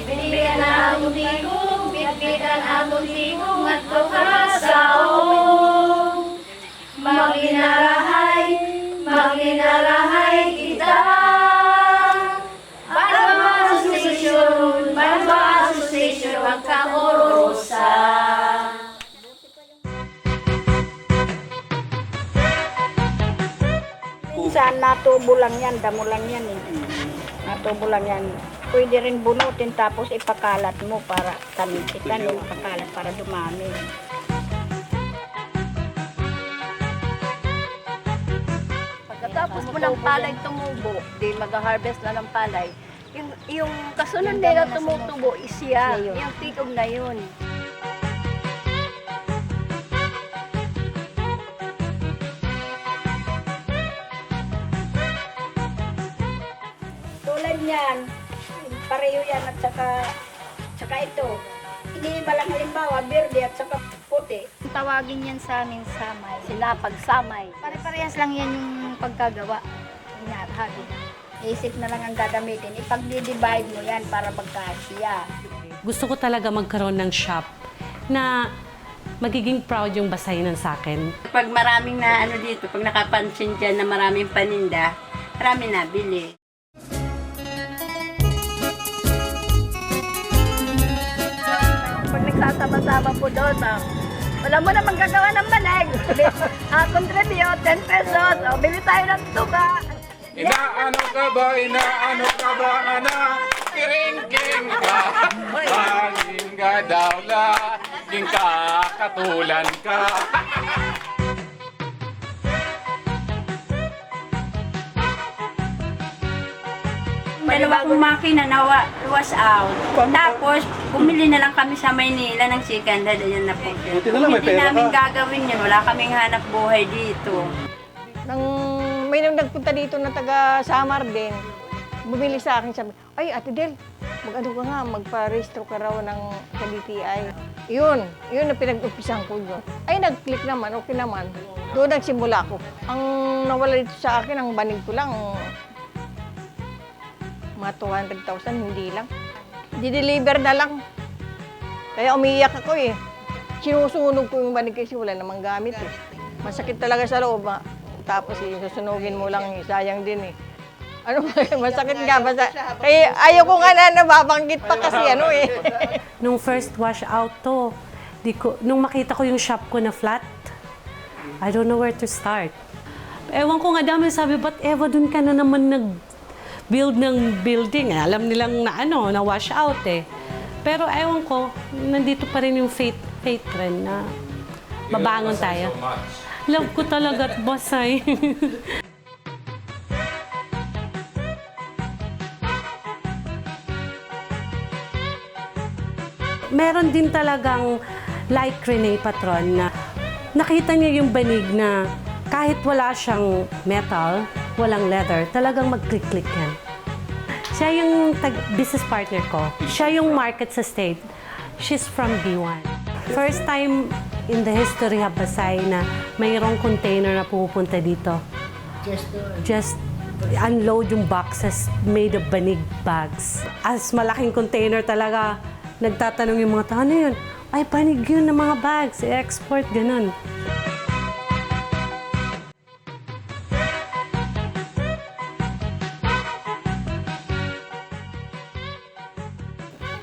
Bitbitan atong tigong, bitbitan atong tigong at tukasaong. Maginarahay, maginarahay kita. Banwa Association, magkaorosa. Minsan natubo lang yan, damo lang yan eh. Natubo lang yan. Pwede rin bunutin tapos ipakalat mo para tanim, ipakalat para dumami. Pagkatapos mo ng palay tumubo, di mag-harvest na ng palay, yung kasunod nila tumutubo is siya, yung tigog na yun. Tulad niyan, pareho yan at saka ito. Iniiba lang halimbawa, berde at saka puti. Tawagin yan sa amin samay. Sinapag-samay. Pare-parehas lang yan yung pagkagawa. Hinahabi. Isip na lang ang gagamitin. Ipag-divide mo yan para magkasya. Gusto ko talaga magkaroon ng shop na magiging proud yung basahinan sa akin. Pag maraming na ano dito, pag nakapansin dyan na maraming paninda, marami nabili. Pag nagsasama-sama po doon, wala mo namang gagawa ng maleg. Contribute, 10 pesos. O, bili tayo ng tuba. Inaano ka ba, anak? Kiringking ka, maging ka daw laging kakatulan ka. Dalawa kong makina na was out. Tapos, bumili na lang kami sa Maynila ng second hand. Ayan na po siya. Kung hindi namin gagawin yun, wala kaming hanap buhay dito. May nang nagpunta dito na taga Samar din, bumili sa akin, sabi, ay Ate Del, mag-ano ka nga, magpa-restro ka raw ng DTI. Yun ang pinag-umpisahan ko yun. Ay, nag-click naman, okay naman. Doon nagsimula ko. Ang nawala dito sa akin, ang banig ko lang, mga 200,000, hindi lang. Di-deliver na lang. Kaya umiiyak ako eh. Sinusunog ko yung banig kasi wala namang gamit eh. Masakit talaga sa loob. Tapos susunugin mo lang, sayang din eh. Ano ba, masakit nga. Kaya ayaw ko nga na nababanggit pa kasi ano eh. Nung first wash out to, nung makita ko yung shop ko na flat, I don't know where to start. Ewan ko nga dami sabi, ba't Eva dun ka na naman nag-build ng building? Alam nilang na wash out eh. Pero ewan ko, nandito pa rin yung faith rin na babangon tayo. Love ko talaga at basay. Meron din talagang like Rene Patron na nakita niya yung banig na kahit wala siyang metal, walang leather, talagang mag-click-click yan. Siya yung business partner ko. Siya yung market sa state. She's from B1. First time in the history of Basay na mayroong container na pupunta dito. Just unload yung boxes made of banig bags. As malaking container talaga, nagtatanong yung mga tao, ano yun? Ay, banig yun ng mga bags, i-export, ganun.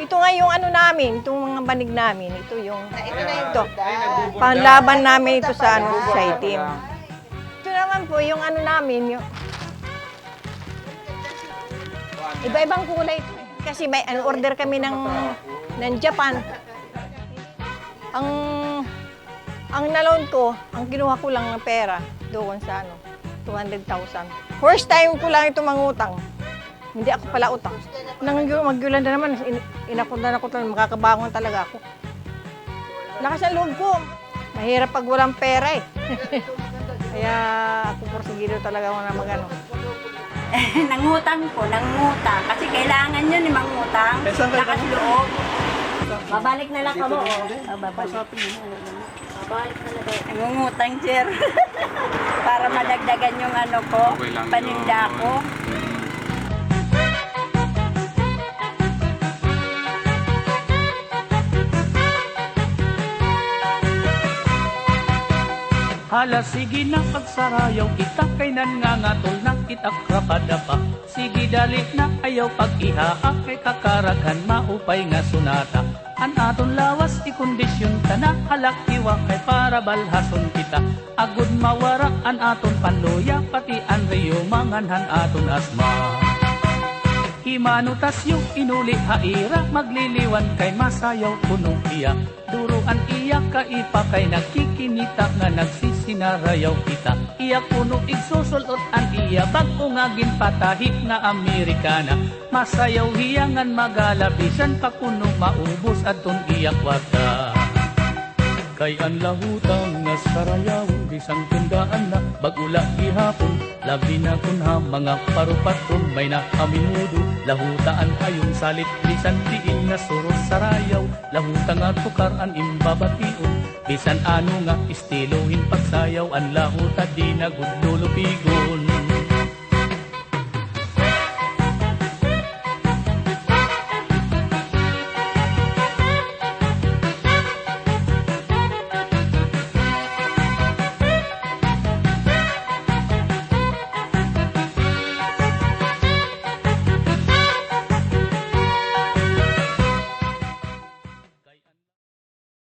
Ito nga yung ano namin, itong mga banig namin. Ito yung, ito, panlaban namin ito sa team. Ito naman po yung ano namin, yung iba-ibang kulay ito. Kasi may order kami ng Japan. Ang naloan ko, ang kinuha ko lang ng pera doon sa 200,000. First time ko lang ito mangutang. Hindi ako pala utang. Nang magyulanda naman, inakundan ako, makakabangon talaga ako. Lakas ang loob ko. Mahirap pag walang pera eh. Kaya ako porsigido talaga ako na magano. Nangutang po, nangutang. Kasi kailangan yun yung mangutang. Lakas loob. Babalik na lang kamo. Babalik na lang. Nangungutang, sir. Para madagdagan yung ano ko, paninda ko. Hala sige na pagsarayaw kita kay nan nga ngatol na itakrapada pa. Sige dali na ayaw pag-ihaa kay kakaraghan maupay nga sunata. An aton lawas ikondisyon ka na halak iwa kay para balhason kita. Agud mawara an aton panloya pati an riyo manganhan aton asma. Himanutas yung inuli haira magliliwan kay masayaw punong iya. Duruan iya kaipa kay nagkikinita nga nagsisinarayaw kita. Iya puno igsusulot an iya bago nga ginpatahi nga Amerikana. Masayaw hiyangan magalabisan pa kuno maubos aton iya kwarta. Kay ang lahutang nga sarayawon bisang tundaan na bagula gihapon. Labi na kunha mga parupaton may nakaminudo. Lahutaan ayong salit bisan diin nga suros sarayaw. Lahuta nga tukaran imbabation. Bisan ano nga istilohin pagsayaw. Ang lahuta di nagudlulupigon.